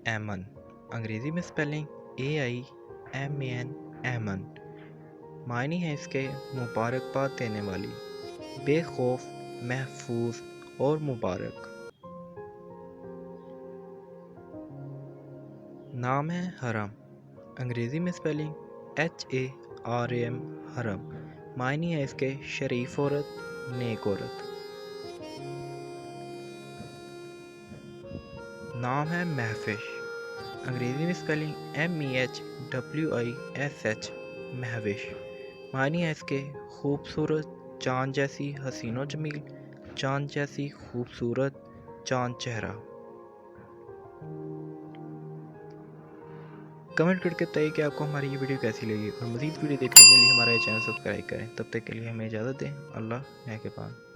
एमन। अंग्रेज़ी में स्पेलिंग AIMAN, एमन। मायने है इसके मुबारकबाद देने वाली, बेखौफ, महफूज और मुबारक। नाम है हरम। अंग्रेज़ी में स्पेलिंग HARAM, हरम। मायने है इसके शरीफ औरत, नेक औरत। नाम है महफिश। अंग्रेज़ी में स्पेलिंग MEHWISH, महविश। मायने है इसके खूबसूरत, चाँद जैसी हसीनो जमील, चाँद जैसी खूबसूरत, चाँद चेहरा। कमेंट करके बताइए कि आपको हमारी ये वीडियो कैसी लगी और मज़ीद वीडियो देखने के लिए हमारा ये चैनल सब्सक्राइब करें। तब तक के लिए हमें इजाज़त दें। अल्लाह नेगहबान।